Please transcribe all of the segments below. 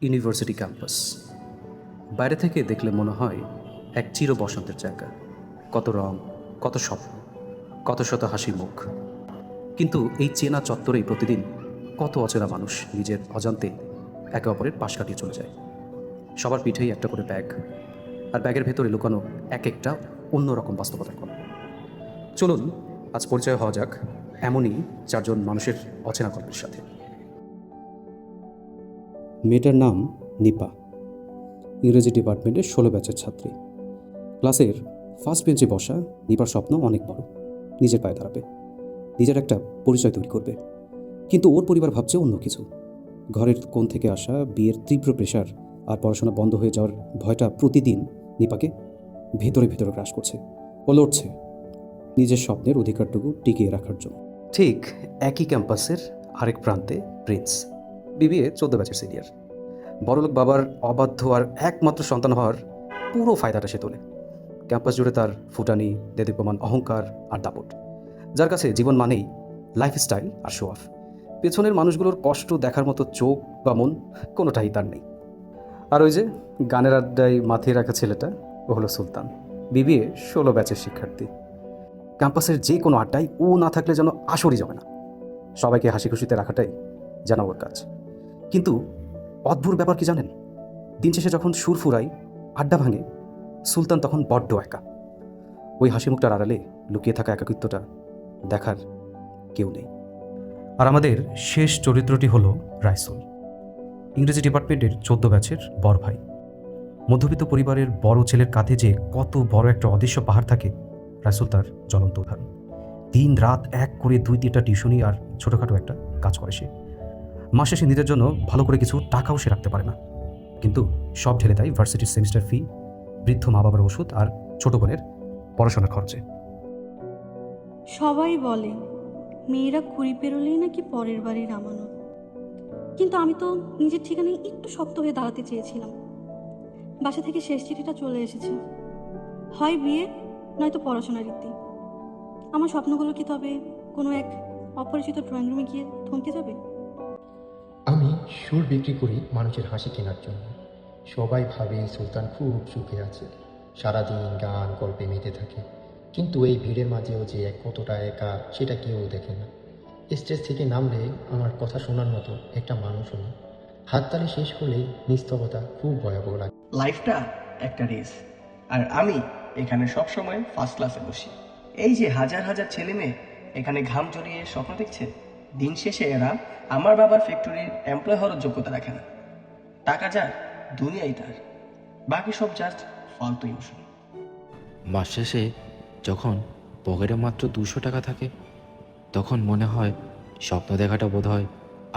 University campus. বাইরে থেকে দেখলে মনে হয় এক চির বসন্তের জায়গা। কত রং, কত স্বপ্ন, কত শত হাসির মুখ। কিন্তু এই চেনা চত্বরেই প্রতিদিন কত অচেনা মানুষ নিজের অজান্তে একে অপরের পাশ কাটিয়ে চলে যায়। সবার পিঠেই একটা করে ব্যাগ, আর ব্যাগের ভেতরে লুকানো এক একটা অন্যরকম বাস্তবতার কণা। চলুন আজ পরিচয় হওয়া যাক এমনই চারজন মানুষের অচেনা গল্পের সাথে। মেয়েটার নাম নিপা, ইংরেজি ডিপার্টমেন্টের 16 ব্যাচের ছাত্রী। ক্লাসের ফার্স্ট বেঞ্চে বসা নিপার স্বপ্ন অনেক বড়, নিজের পায়ে দাঁড়াবে, নিজের একটা পরিচয় তৈরি করবে। কিন্তু ওর পরিবার ভাবছে অন্য কিছু। ঘরের কোণ থেকে আসা বিয়ের তীব্র প্রেশার আর পড়াশোনা বন্ধ হয়ে যাওয়ার ভয়টা প্রতিদিন নিপাকে ভেতরে ভেতরে গ্রাস করছে। ও লড়ছে নিজের স্বপ্নের অধিকারটুকু টিকিয়ে রাখার জন্য। ঠিক একই ক্যাম্পাসের আরেক প্রান্তে প্রিন্স, বিবিএ 14 ব্যাচের সিনিয়র। বড়লোক বাবার অবাধ্য আর একমাত্র সন্তান হওয়ার পুরো ফায়দাটা সে তোলে। ক্যাম্পাস জুড়ে তার ফুটানি, দেদীপ্যমান অহংকার আর দাপট, যার কাছে জীবন মানেই লাইফস্টাইল আর শো অফ। পেছনের মানুষগুলোর কষ্ট দেখার মতো চোখ বা মন কোনোটাই তার নেই। আর ওই যে গানের আড্ডায় মাথিয়ে রাখা ছেলেটা, ও হলো সুলতান, বিবিএ 16 ব্যাচের শিক্ষার্থী। ক্যাম্পাসের যে কোনো আড্ডায় ও না থাকলে যেন আসরই জমে না। সবাইকে হাসি খুশিতে রাখাটাই যেন ওর কাজ। কিন্তু অদ্ভুত ব্যাপার কি জানেন, দিন শেষে যখন সুর ফুরাই, আড্ডা ভাঙে, সুলতান তখন বড্ড একা। ওই হাসি মুখটার আড়ালে লুকিয়ে থাকা একাকিত্বটা দেখার কেউ নেই। আর আমাদের শেষ চরিত্রটি হলো রাইসুল, ইংরেজি ডিপার্টমেন্টের 14 ব্যাচের বড় ভাই। মধ্যবিত্ত পরিবারের বড় ছেলের কাঁধে যে কত বড় একটা অদৃশ্য পাহাড় থাকে, রাইসুল তার জ্বলন্ত উদাহরণ। দিন রাত এক করে 2-3টা টিউশনি আর ছোটোখাটো একটা কাজ করে সে। মাস শেষে নিজের জন্য ভালো করে কিছু টাকাও সে রাখতে পারে না, কিন্তু সব ঢেলে দেয় ভার্সিটির সেমিস্টার ফি, বৃদ্ধ মা বাবার ওষুধ আর ছোট বোনের পড়াশোনার খরচে। সবাই বলে মেয়েরা কুড়ি পেরোলেই নাকি পরের বাড়ির আমানত, কিন্তু আমি তো নিজের ঠিকানায় একটু শক্ত হয়ে দাঁড়াতে চেয়েছিলাম। বাসা থেকে শেষ চিঠিটা চলে এসেছে, হয় বিয়ে নয়তো পড়াশোনার রীতি। আমার স্বপ্নগুলো কি তবে কোনো এক অপরিচিত ড্রয়িং রুমে গিয়ে থমকে যাবে? আমি সুর বিক্রি করি মানুষের হাসি কেনার জন্য। সবাই ভাবে সুলতান খুব সুখে আছে, সারাদিন গান গল্পে মেতে থাকে। কিন্তু এই ভিড়ের মাঝেও যে কতটা একা সেটা কেউ দেখে না। স্টেজ থেকে নামলে আমার কথা শোনার মতো একটা মানুষও নেই। হাততালি শেষ হলে নিস্তবতা খুব ভয়াবহ লাগে। লাইফটা একটা রেস, আর আমি এখানে সব সময় ফার্স্ট ক্লাসে বসি। এই যে হাজার হাজার ছেলে মেয়ে এখানে ঘাম জড়িয়ে স্বপ্ন দেখছে, দিন শেষে এরা আমার বাবার ফ্যাক্টরির এমপ্লয় হওয়ার যোগ্যতা রাখে না। টাকা যার, দুনিয়াই তার, বাকি সব জাস্ট ফালতু ইমোশন। মাস শেষে যখন পকেটে মাত্র 200 টাকা থাকে, তখন মনে হয় স্বপ্ন দেখাটা বোধ হয়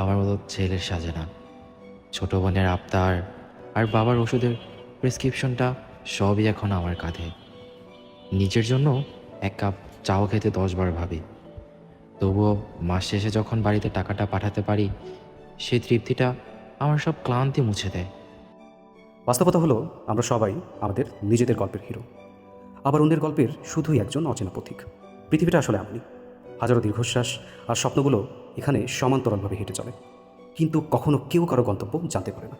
আমার মতো ছেলের সাজে না। ছোট বোনের আবদার আর বাবার ওষুধের প্রেসক্রিপশনটা সবই এখন আমার কাঁধে। নিজের জন্য এক কাপ চাও খেতে 10 বার ভাবি, তবুও মাস শেষে যখন বাড়িতে টাকাটা পাঠাতে পারি, সেই তৃপ্তিটা আমার সব ক্লান্তি মুছে দেয়। বাস্তবতা হলো আমরা সবাই আমাদের নিজেদের গল্পের হিরো, আবার অন্যের গল্পের শুধুই একজন অচেনা পথিক। পৃথিবীটা আসলে এমনই, হাজারো দীর্ঘশ্বাস আর স্বপ্নগুলো এখানে সমান্তরালভাবে হেঁটে চলে, কিন্তু কখনো কেউ কারো গন্তব্য জানতে পারে না।